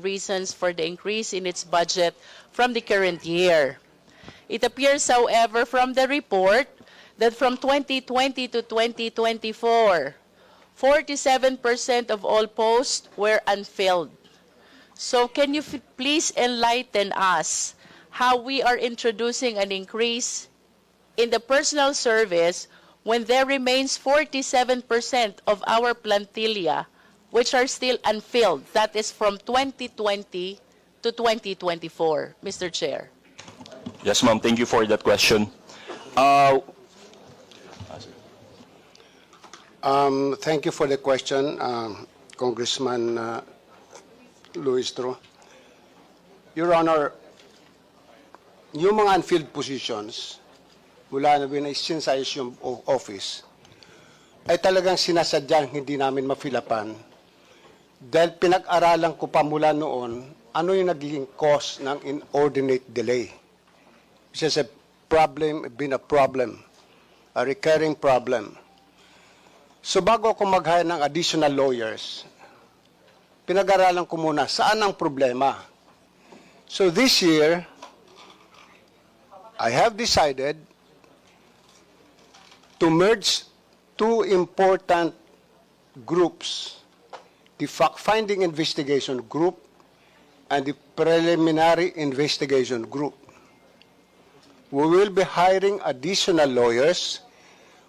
reasons for the increase in its budget from the current year. It appears, however, from the report that from 2020 to 2024, 47% of all posts were unfilled. So can you please enlighten us how we are introducing an increase in the personal service when there remains 47% of our plantilla which are still unfilled? That is from 2020 to 2024, Mr. Chair. Yes, ma'am. Thank you for that question. Thank you for the question, Congressman Luistro. Your Honor, yung mga unfilled positions, mula na since yung office, ay talagang sinasadyang hindi namin mafilapan dahil pinag-aralan ko pa mula noon ano yung naging cause ng inordinate delay. Which is a problem, a recurring problem. So bago ako mag-hire ng additional lawyers, pinag-aralan ko muna saan ang problema. So this year, I have decided to merge two important groups, the fact-finding investigation group and the preliminary investigation group. We will be hiring additional lawyers.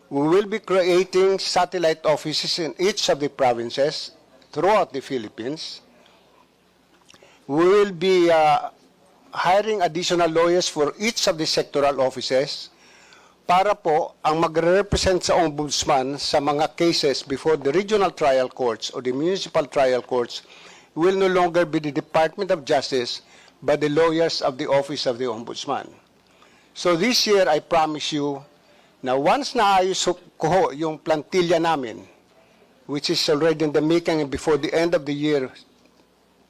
We will be creating satellite offices in each of the provinces throughout the Philippines. We will be hiring additional lawyers for each of the sectoral offices para po ang magre-represent sa ombudsman sa mga cases before the regional trial courts or the municipal trial courts will no longer be the Department of Justice but the lawyers of the Office of the Ombudsman. So this year, I promise you na once naayos ko yung plantilla namin, which is already in the making and before the end of the year,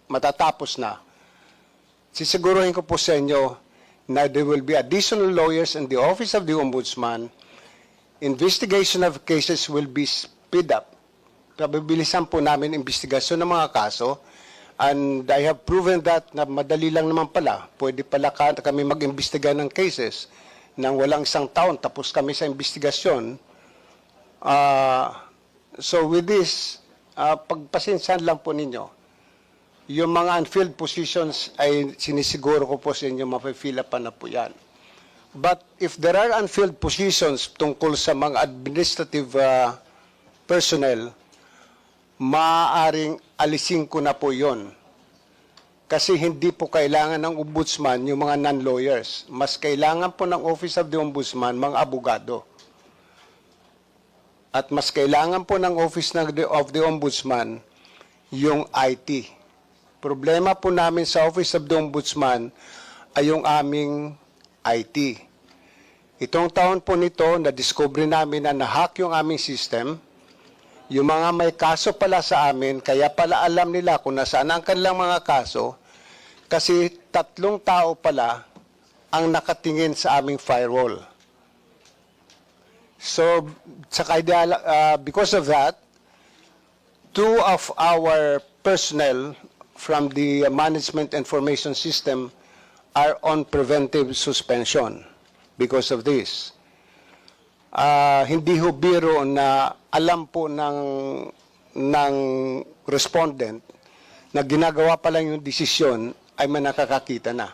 matatapos na, sisiguruhin ko po sa inyo na there will be additional lawyers in the Office of the Ombudsman. Investigation of cases will be speed up. Pabilisan po namin investigasyon ng mga kaso. And I have proven that na madali lang naman pala. Pwede pala kami mag-imbestiga ng cases nang walang isang taon tapos kami sa investigasyon. So with this, pagpasensyaan lang po ninyo, yung mga unfilled positions ay sinisiguro ko po sa inyo mapifill up na po yan. But if there are unfilled positions tungkol sa mga administrative personnel, maaaring alisin ko na po yon. Kasi hindi po kailangan ng ombudsman yung mga non-lawyers. Mas kailangan po ng Office of the Ombudsman mga abogado. At mas kailangan po ng Office of the Ombudsman yung IT. Problema po namin sa Office of the Ombudsman ay yung aming IT. Itong taon po nito, na-discover namin na nahack yung aming system. Yung mga may kaso pala sa amin, kaya pala alam nila kung nasaan ang kanilang mga kaso, kasi 3 tao pala ang nakatingin sa aming firewall. So, because of that, 2 of our personnel from the Management Information System are on preventive suspension because of this. Hindi ho biro na alam po ng respondent na ginagawa pa lang yung desisyon ay may nakakakita na.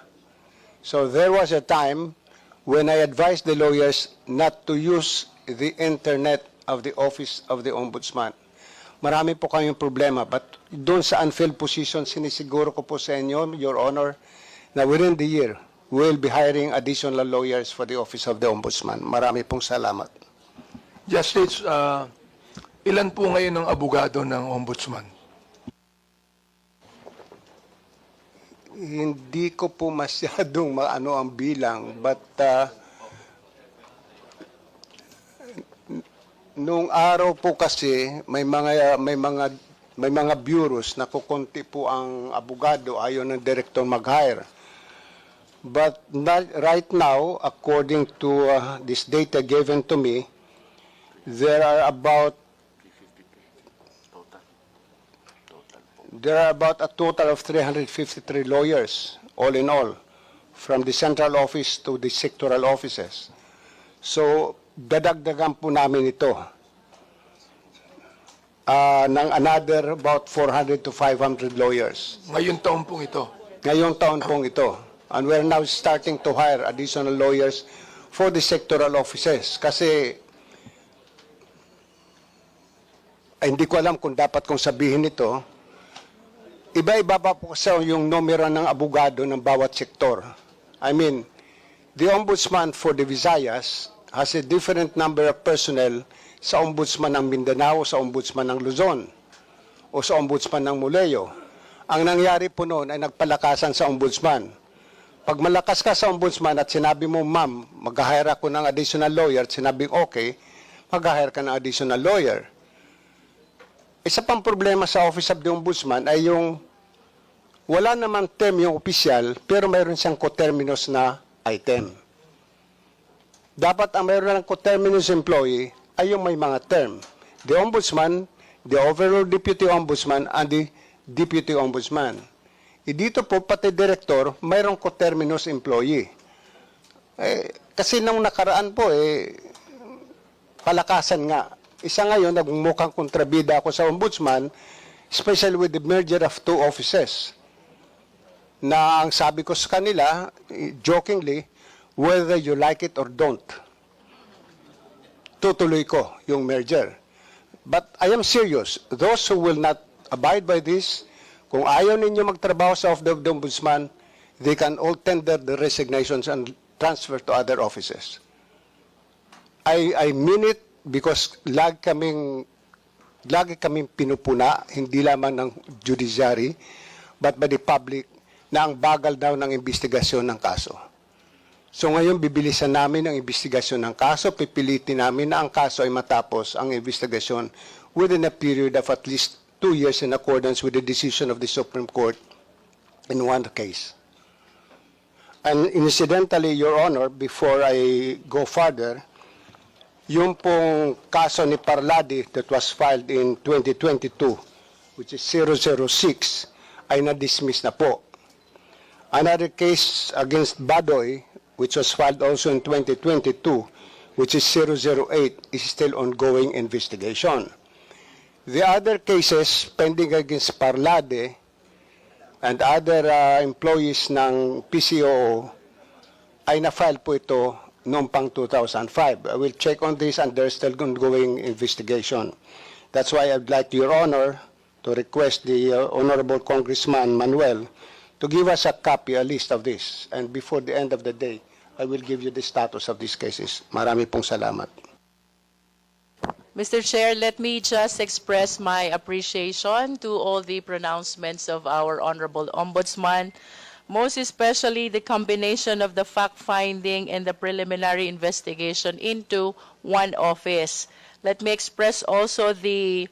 So there was a time when I advised the lawyers not to use the internet of the Office of the Ombudsman. Marami po kayong problema, but doon sa unfilled position, sinisiguro ko po sa inyo, Your Honor, na within the year, we'll be hiring additional lawyers for the Office of the Ombudsman. Marami pong salamat. Justice, ilan po ngayon ang abogado ng Ombudsman? Hindi ko po masyadong maano ang bilang, but nung araw po kasi may mga bureaus na kukunti po ang abogado, ayaw ng director mag-hire. But right now, according to this data given to me, there are about there are about a total of 353 lawyers, all in all, from the central office to the sectoral offices. So, dadagdagan po namin ito ng another about 400 to 500 lawyers. Ngayon taon pong ito. Ngayong taon pong ito. And we're now starting to hire additional lawyers for the sectoral offices. Kasi, hindi ko alam kung dapat kong sabihin ito, iba-iba pa po kasi yung numero ng abogado ng bawat sektor. I mean, the Ombudsman for the Visayas has a different number of personnel sa Ombudsman ng Mindanao, sa Ombudsman ng Luzon, o sa Ombudsman ng Muleo. Ang nangyari po noon ay nagpalakasan sa Ombudsman. Pag malakas ka sa Ombudsman at sinabi mo, ma'am, mag-hire ako ng additional lawyer, at sinabing okay, mag-hire ka ng additional lawyer. Isa pang problema sa Office of the Ombudsman ay yung wala namang term yung opisyal, pero mayroon siyang coterminous na item. Dapat ang mayroon ng coterminous employee ay yung may mga term. The Ombudsman, the Overall Deputy Ombudsman, and the Deputy Ombudsman. Dito po, pati Director, mayroong coterminous employee. Kasi nung nakaraan po, palakasan nga. Isa ngayon, nagmukhang kontrabida ako sa Ombudsman, especially with the merger of two offices. Na ang sabi ko sa kanila, jokingly, whether you like it or don't, tutuloy ko yung merger. But I am serious. Those who will not abide by this, kung ayaw ninyo magtrabaho sa Office of the Ombudsman, they can all tender the resignations and transfer to other offices. I mean it because lagi kaming pinupuna, hindi lamang ng judiciary, but by the public, na ang bagal daw ng investigasyon ng kaso. So ngayon, bibilisan namin ang investigasyon ng kaso, pipilitin namin na ang kaso ay matapos ang investigasyon within a period of at least 2 years in accordance with the decision of the Supreme Court in one case. And incidentally, Your Honor, before I go further, yung pong kaso ni Parladi that was filed in 2022, which is 006, ay na-dismiss na po. Another case against Badoy, which was filed also in 2022, which is 008, is still ongoing investigation. The other cases pending against Parlade and other employees ng PCO ay na-file po ito noong pang 2005. I will check on this and there's still ongoing investigation. That's why I'd like Your Honor to request the Honorable Congressman Manuel to give us a copy, a list of this. And before the end of the day, I will give you the status of these cases. Marami pong salamat. Mr. Chair, let me just express my appreciation to all the pronouncements of our Honorable Ombudsman, most especially the combination of the fact-finding and the preliminary investigation into one office. Let me express also the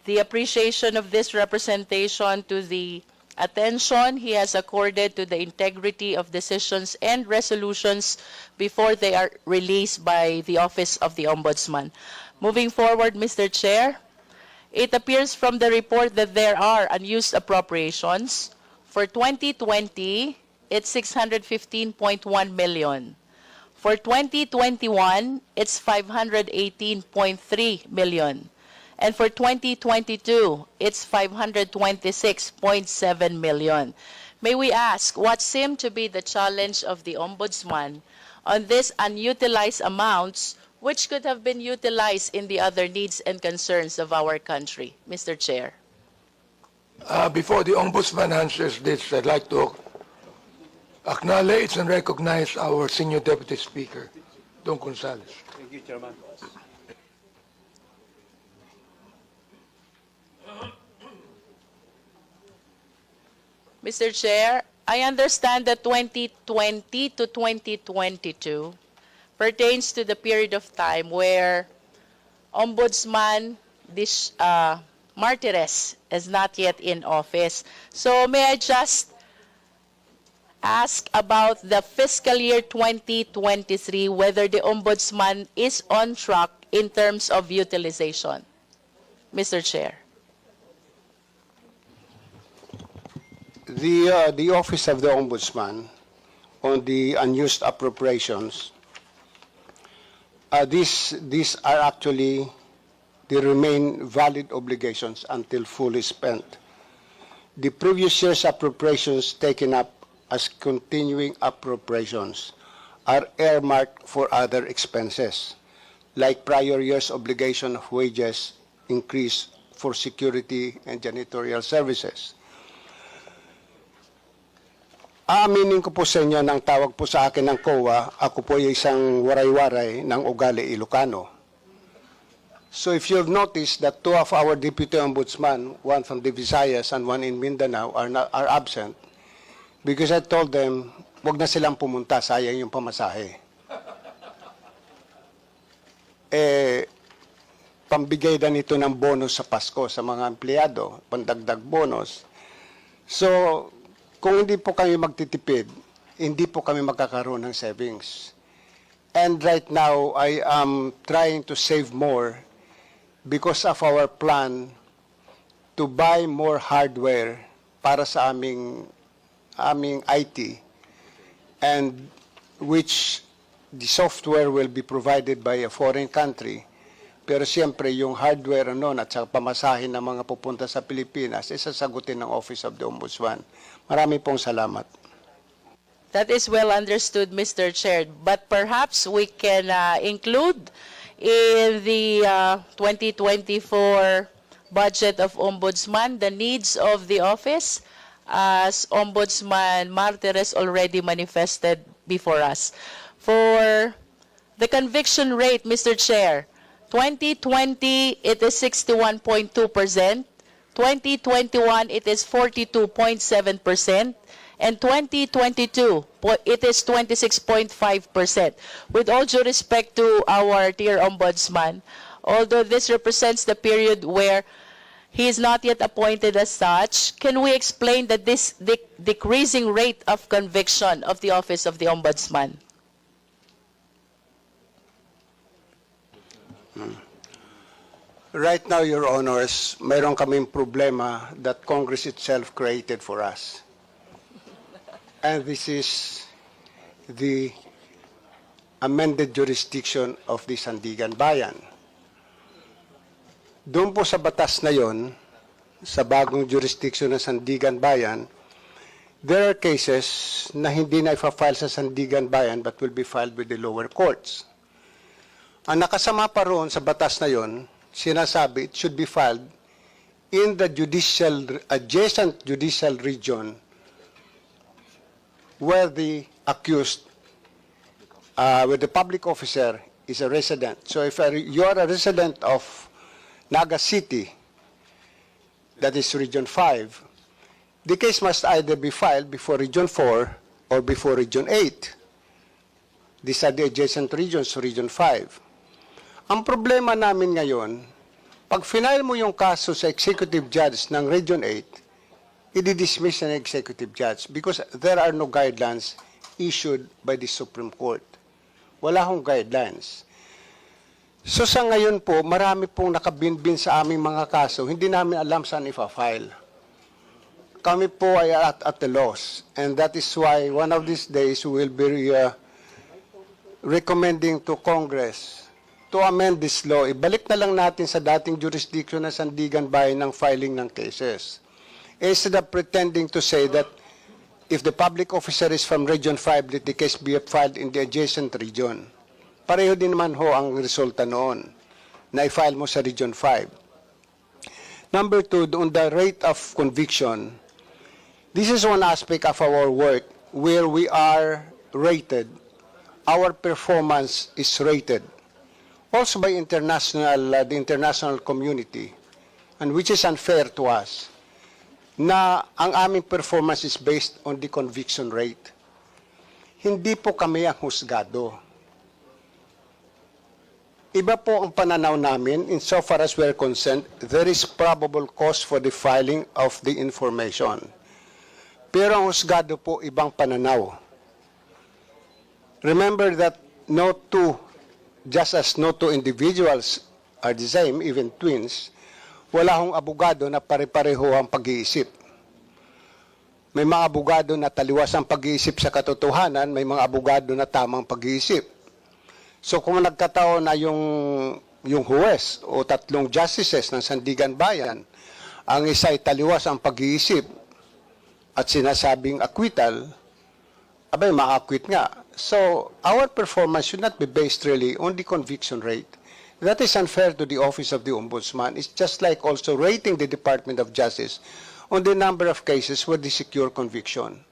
appreciation of this representation to the attention he has accorded to the integrity of decisions and resolutions before they are released by the Office of the Ombudsman. Moving forward, Mr. Chair, it appears from the report that there are unused appropriations. For 2020, it's 615.1 million. For 2021, it's 518.3 million. And for 2022, it's 526.7 million. May we ask what seemed to be the challenge of the Ombudsman on these unutilized amounts which could have been utilized in the other needs and concerns of our country? Mr. Chair. Before the Ombudsman answers this, I'd like to acknowledge and recognize our Senior Deputy Speaker, Don Gonzales. Thank you, Chairman. Mr. Chair, I understand that 2020 to 2022 pertains to the period of time where Ombudsman Martires is not yet in office. So may I just ask about the fiscal year 2023, whether the Ombudsman is on track in terms of utilization? Mr. Chair. the Office of the Ombudsman on the unused appropriations, these are actually, they remain valid obligations until fully spent. The previous year's appropriations taken up as continuing appropriations are earmarked for other expenses, like prior year's obligation of wages increase for security and janitorial services. Aaminin ko po sa inyo nang tawag po sa akin ng COA, ako po ay isang waray-waray ng ugali Ilocano. So if you've noticed that two of our deputy ombudsman, one from the Visayas and one in Mindanao, are absent, because I told them, wag na silang pumunta, sayang yung pamasahe. Pambigay na nito ng bonus sa Pasko sa mga empleyado, pandagdag bonus. So, kung hindi po kami magtitipid, hindi po kami magkakaroon ng savings. And right now, I am trying to save more because of our plan to buy more hardware para sa aming IT, and which the software will be provided by a foreign country. Pero siyempre, yung hardware noon at saka pamasahin ng mga pupunta sa Pilipinas, sasagutin ng Office of the Ombudsman. Marami pong salamat. That is well understood, Mr. Chair. But perhaps we can include in the 2024 budget of Ombudsman the needs of the office, as Ombudsman Martires already manifested before us. For the conviction rate, Mr. Chair, 2020, it is 61.2%. 2021, it is 42.7%. And 2022, it is 26.5%. With all due respect to our dear Ombudsman, although this represents the period where he is not yet appointed as such, can we explain that this decreasing rate of conviction of the Office of the Ombudsman? Right now, Your Honors, mayroon kaming problema that Congress itself created for us. And this is the amended jurisdiction of the Sandigan Bayan. Doon po sa batas na yon, sa bagong jurisdiction ng Sandigan Bayan, there are cases na hindi na ifa-file sa Sandigan Bayan but will be filed with the lower courts. Ang nakasama pa roon sa batas na yon, sinasabi it should be filed in the adjacent judicial region where the accused, where the public officer is a resident. So if you are a resident of Naga City, that is Region 5, the case must either be filed before Region 4 or before Region 8. These are the adjacent regions to Region 5. Ang problema namin ngayon, pag final mo yung kaso sa executive judge ng Region 8, i-dismiss ng executive judge because there are no guidelines issued by the Supreme Court. Wala hong guidelines. So sa ngayon po, marami pong nakabinbin sa aming mga kaso, hindi namin alam saan ifa-file. Kami po ay at a loss. And that is why one of these days we will be recommending to Congress to amend this law. Ibalik na lang natin sa dating jurisdiction ng Sandigan Bayan ng filing ng cases. Instead of pretending to say that if the public officer is from Region 5, that the case be filed in the adjacent region. Pareho din naman ho ang resulta noon na i-file mo sa Region 5. Number two, on the rate of conviction, this is one aspect of our work where we are rated, our performance is rated, also by the international community, and which is unfair to us, na ang aming performance is based on the conviction rate. Hindi po kami ang husgado. Iba po ang pananaw namin insofar as we are concerned, there is probable cause for the filing of the information. Pero ang husgado po ibang pananaw. Remember that just as no two individuals are the same, even twins, wala hong abogado na pare-pareho ang pag-iisip. May mga abogado na taliwas ang pag-iisip sa katotohanan, may mga abogado na tamang pag-iisip. So kung nagkataon na yung huwes o tatlong justices ng Sandigan Bayan, ang isa ay taliwas ang pag-iisip at sinasabing acquittal, abay, ma-acquit nga. So, our performance should not be based really on the conviction rate. That is unfair to the Office of the Ombudsman. It's just like also rating the Department of Justice on the number of cases where they secure conviction.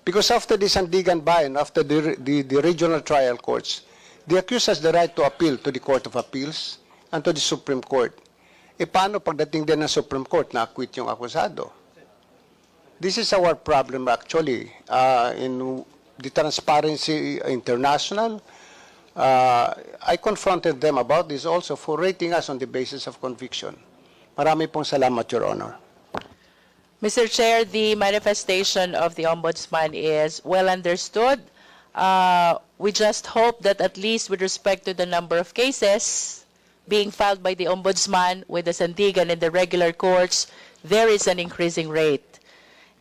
Because after the Sandigan Bayan, after the regional trial courts, the accused has the right to appeal to the Court of Appeals and to the Supreme Court. E paano pagdating din ng Supreme Court na acquit yung akusado? This is our problem actually. In the Transparency International, I confronted them about this also for rating us on the basis of conviction. Marami pong salamat, Your Honor. Mr. Chair, the manifestation of the Ombudsman is well understood. We just hope that at least with respect to the number of cases being filed by the Ombudsman with the Sandigan and the regular courts, there is an increasing rate.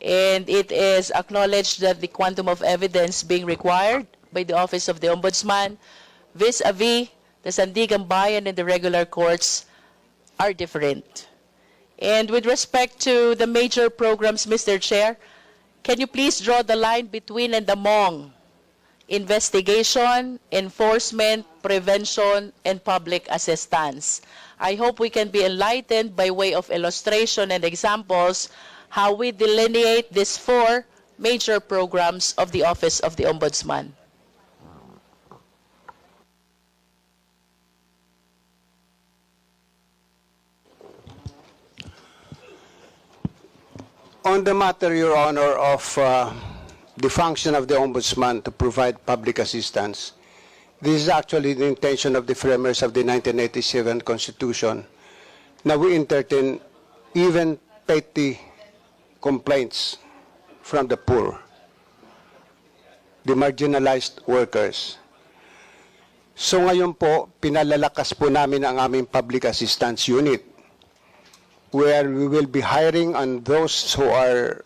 And it is acknowledged that the quantum of evidence being required by the Office of the Ombudsman vis-a-vis the Sandigan Bayan and the regular courts are different. And with respect to the major programs, Mr. Chair, can you please draw the line between and among investigation, enforcement, prevention, and public assistance? I hope we can be enlightened by way of illustration and examples how we delineate these four major programs of the Office of the Ombudsman. On the matter, Your Honor, of the function of the Ombudsman to provide public assistance, this is actually the intention of the framers of the 1987 Constitution. Now we entertain even petty complaints from the poor, the marginalized workers. So ngayon po, pinalalakas po namin ang aming public assistance unit, where we will be hiring on those who are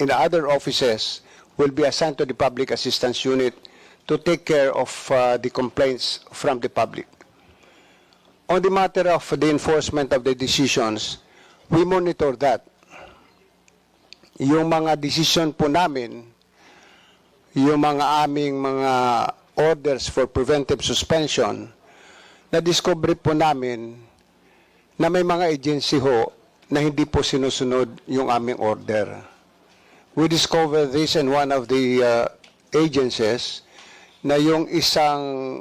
in other offices will be assigned to the public assistance unit to take care of the complaints from the public. On the matter of the enforcement of the decisions, we monitor that. Yung mga decision po namin, yung mga aming mga orders for preventive suspension, na-discover po namin na may mga agency ho na hindi po sinusunod yung aming order. We discovered this in one of the agencies na yung isang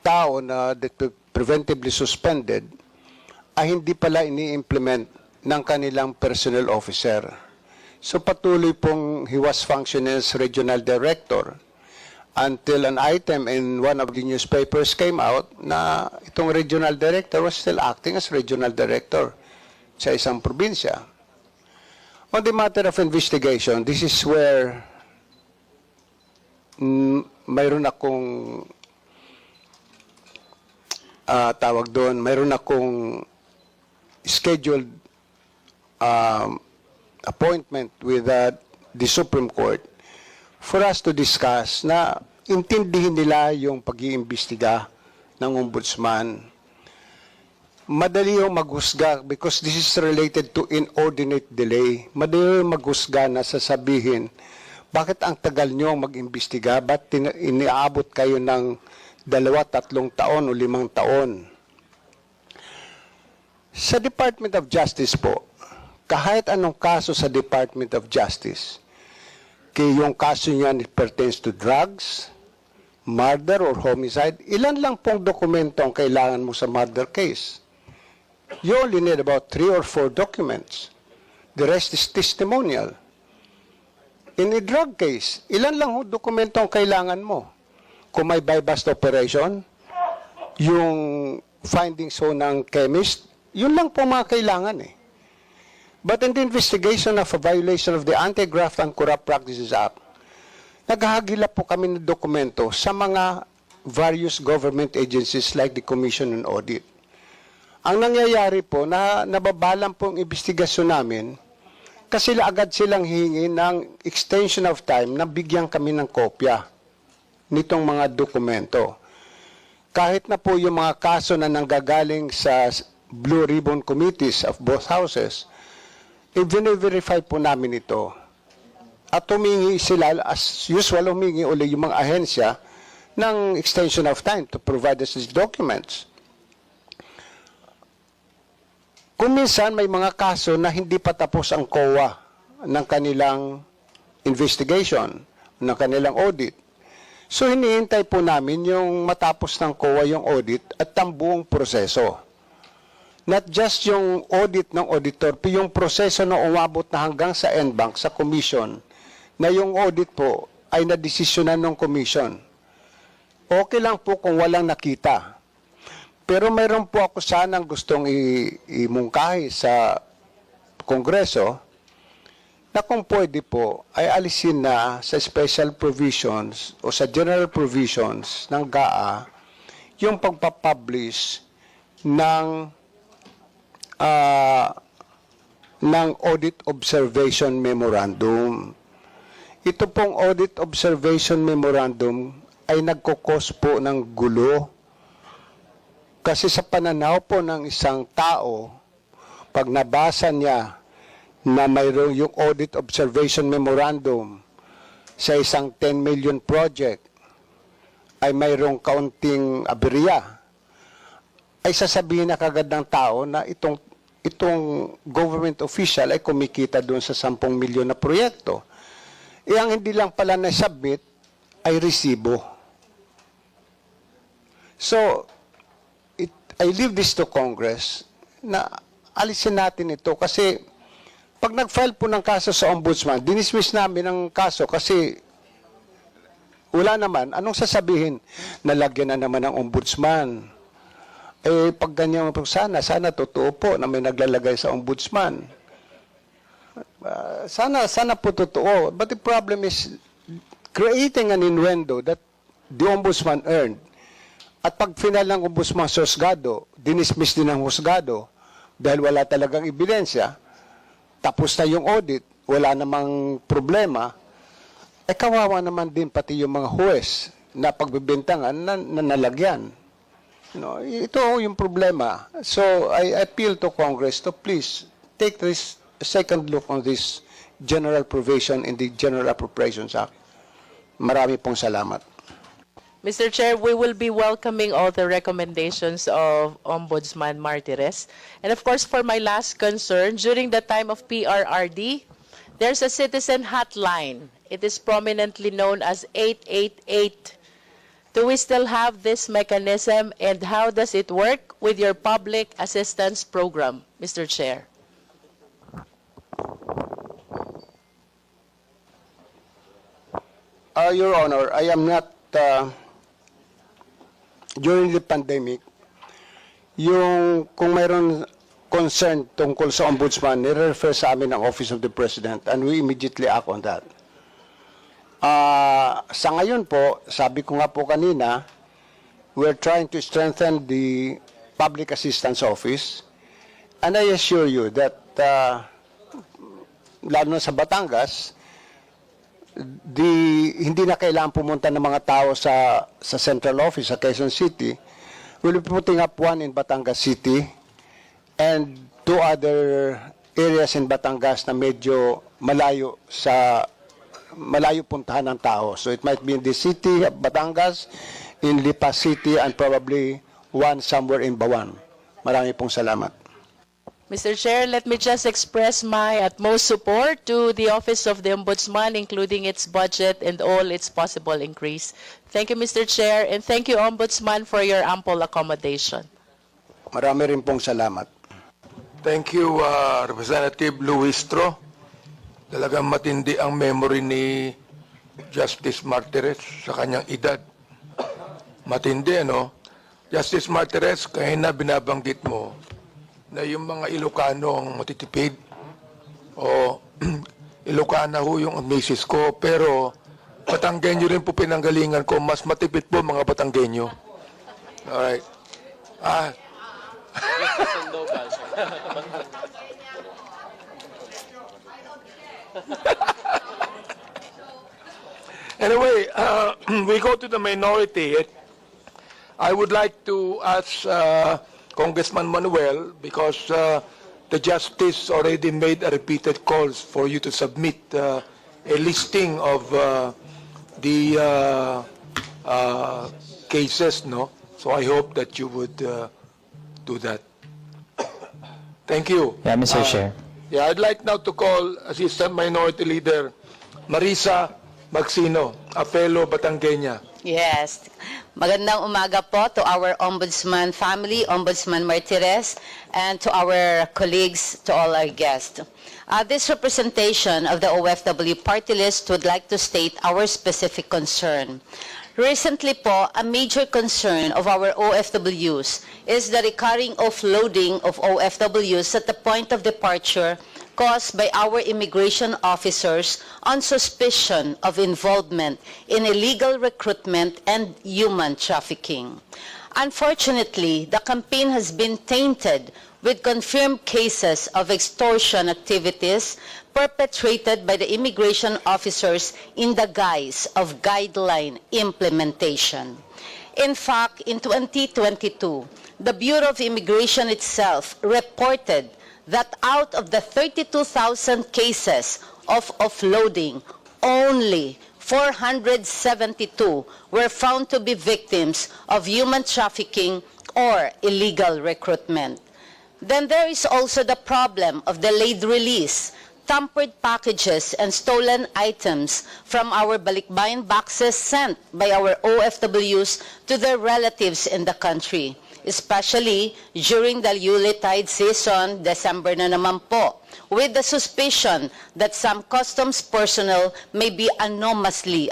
tao na preventively suspended ay hindi pala ini-implement ng kanilang personnel officer. So patuloy pong he was functioning as regional director until an item in one of the newspapers came out na itong regional director was still acting as regional director sa isang probinsya. On the matter of investigation, this is where mayroon akong tawag doon, mayroon akong scheduled appointment with the Supreme Court for us to discuss na intindihin nila yung pag-iimbestiga ng Ombudsman. Madali yung maghusga because this is related to inordinate delay. Madali yung maghusga na sasabihin, bakit ang tagal nyo mag-imbestiga? Ba't iniabot kayo ng 2-3 taon o 5 taon? Sa Department of Justice po, kahit anong kaso sa Department of Justice, kaya yung kaso niyan pertains to drugs, murder or homicide, ilan lang pong dokumento ang kailangan mo sa murder case? You only need about 3 or 4 documents. The rest is testimonial. In a drug case, ilan lang dokumento ang kailangan mo? Kung may buy-bust operation, yung findings ho ng chemist, yun lang po mga kailangan eh. But in the investigation of a violation of the Anti-Graft and Corrupt Practices Act, naghahagilap po kami ng dokumento sa mga various government agencies like the Commission on Audit. Ang nangyayari po, na nababalan po ang investigasyon namin kasi agad silang hingi ng extension of time na bigyan kami ng kopya nitong mga dokumento. Kahit na po yung mga kaso na nanggagaling sa Blue Ribbon Committees of both houses, i-verify po namin ito. At humingi sila, as usual, humingi uli yung mga ahensya ng extension of time to provide us these documents. Kung minsan may mga kaso na hindi pa tapos ang COA ng kanilang investigation, ng kanilang audit. So hinihintay po namin yung matapos ng COA yung audit at ang buong proseso. Not just yung audit ng auditor, pero yung proseso na umabot na hanggang sa NBank, sa commission, na yung audit po ay nadesisyonan ng commission. Okay lang po kung walang nakita. Pero mayroon po ako sanang gustong imungkahi sa Kongreso na kung pwede po ay alisin na sa special provisions o sa general provisions ng GAA yung pagpapublish ng Audit Observation Memorandum. Ito pong Audit Observation Memorandum ay nagkukos po ng gulo. Kasi sa pananaw po ng isang tao, pag nabasa niya na mayroong yung Audit Observation Memorandum sa isang 10 million project, ay mayroong kaunting aberya, ay sasabihin na kagad ng tao na itong government official ay kumikita doon sa 10 milyon na proyekto. Ang hindi lang pala na-submit ay resibo. So, I leave this to Congress na alisin natin ito kasi pag nag-file po ng kaso sa ombudsman, dinismiss namin ang kaso kasi wala naman. Anong sasabihin? Nalagyan na naman ng ombudsman. Pag ganyan po sana totoo po na may naglalagay sa ombudsman. Sana po totoo. But the problem is creating an innuendo that the ombudsman earned. At pag final ng ombudsman sa husgado, dinismiss din ng husgado dahil wala talagang ebidensya, tapos na yung audit, wala namang problema, kawawa naman din pati yung mga huwes na pagbibintangan na nalagyan. Ito yung problema. So I appeal to Congress to please take this second look on this general provision in the General Appropriations Act. Marami pong salamat. Mr. Chair, we will be welcoming all the recommendations of Ombudsman Martires. And of course, for my last concern, during the time of PRRD, there's a citizen hotline. It is prominently known as 888. Do we still have this mechanism, and how does it work with your public assistance program, Mr. Chair? Your Honor, I am not... during the pandemic, kung mayroon concern tungkol sa ombudsman, nire-refer sa amin ang Office of the President and we immediately act on that. Sa ngayon po, sabi ko nga po kanina, we're trying to strengthen the Public Assistance Office and I assure you that lalo na sa Batangas, hindi na kailangan pumunta ng mga tao sa central office sa Quezon City. We'll be putting up one in Batangas City and 2 other areas in Batangas na medyo malayo puntahan ng tao. So it might be in the city of Batangas, in Lipa City, and probably one somewhere in Bawan. Marami pong salamat. Mr. Chair, let me just express my utmost support to the Office of the Ombudsman, including its budget and all its possible increase. Thank you, Mr. Chair, and thank you, Ombudsman, for your ample accommodation. Marami rin pong salamat. Thank you, Representative Luistro. Talagang matindi ang memory ni Justice Martires sa kanyang edad. Matindi, ano? Justice Martires, kaya na binabanggit mo na yung mga Ilocano ang matitipid o Ilocana ho yung misis ko, pero Batanggenyo rin po pinanggalingan ko, mas matipid po mga Batanggenyo. Alright. Anyway, we go to the minority. I would like to ask Congressman Manuel, because the justice already made a repeated calls for you to submit a listing of the cases, no? So I hope that you would do that. Thank you. Yeah, Mr. Chair. Yeah, I'd like now to call Assistant Minority Leader Marisa Magsino, a fellow Batangueña. Yes. Magandang umaga po to our Ombudsman family, Ombudsman Martires, and to our colleagues, to all our guests. This representation of the OFW party list would like to state our specific concern. Recently po, a major concern of our OFWs is the recurring offloading of OFWs at the point of departure caused by our immigration officers on suspicion of involvement in illegal recruitment and human trafficking. Unfortunately, the campaign has been tainted with confirmed cases of extortion activities perpetrated by the immigration officers in the guise of guideline implementation. In fact, in 2022, the Bureau of Immigration itself reported that out of the 32,000 cases of offloading, only 472 were found to be victims of human trafficking or illegal recruitment. Then there is also the problem of delayed release, tampered packages, and stolen items from our balikbayan boxes sent by our OFWs to their relatives in the country, especially during the Yuletide season, December na naman po, with the suspicion that some customs personnel may be anomalously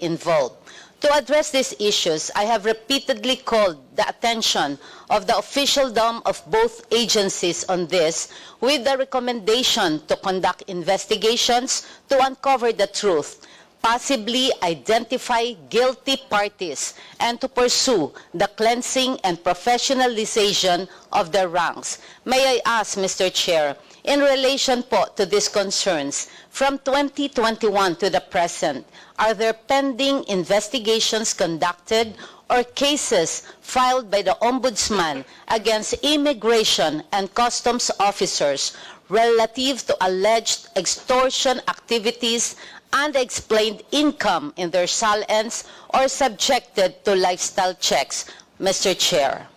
involved. To address these issues, I have repeatedly called the attention of the officialdom of both agencies on this, with the recommendation to conduct investigations to uncover the truth, possibly identify guilty parties, and to pursue the cleansing and professionalization of their ranks. May I ask, Mr. Chair, in relation po to these concerns, from 2021 to the present, are there pending investigations conducted or cases filed by the Ombudsman against immigration and customs officers relative to alleged extortion activities, unexplained income in their salins, or subjected to lifestyle checks? Mr. Chair.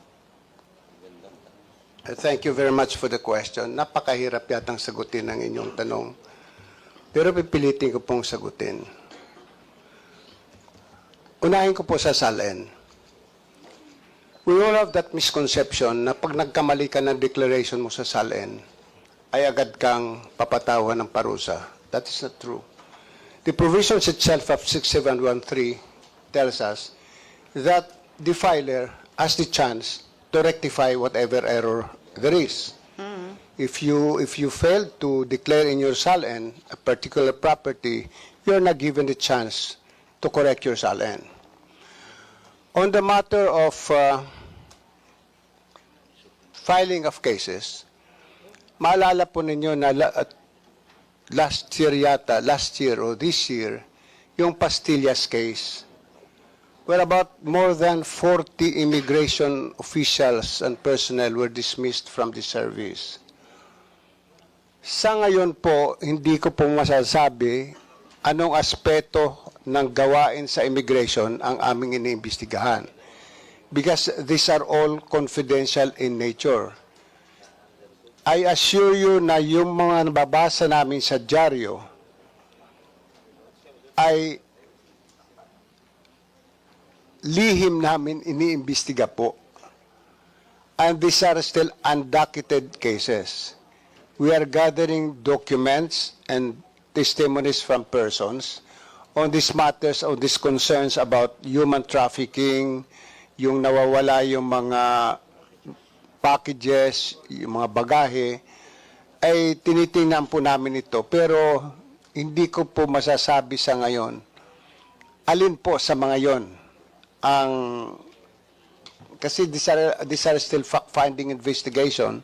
Thank you very much for the question. Napakahirap yatang sagutin ang inyong tanong. Pero pipilitin ko pong sagutin. Unahin ko po sa SALN. We all have that misconception na pag nagkamali ka ng declaration mo sa SALN, ay agad kang papatawan ng parusa. That is not true. The provisions itself of 6713 tells us that the filer has the chance to rectify whatever error there is. If you fail to declare in your SALN a particular property, you're not given the chance to correct your SALN. On the matter of filing of cases, maalala po ninyo na last year or this year, yung Pastillas case, where about more than 40 immigration officials and personnel were dismissed from the service. Sa ngayon po, hindi ko po masasabi anong aspeto ng gawain sa immigration ang aming iniimbestigahan. Because these are all confidential in nature. I assure you na yung mga nababasa namin sa dyaryo ay lihim namin iniimbestiga po. And these are still undocketed cases. We are gathering documents and testimonies from persons on these matters, on these concerns about human trafficking, yung nawawala yung mga packages, yung mga bagahe, ay tinitingnan po namin ito. Pero hindi ko po masasabi sa ngayon, alin po sa mga yon ang, kasi these are still fact-finding investigation.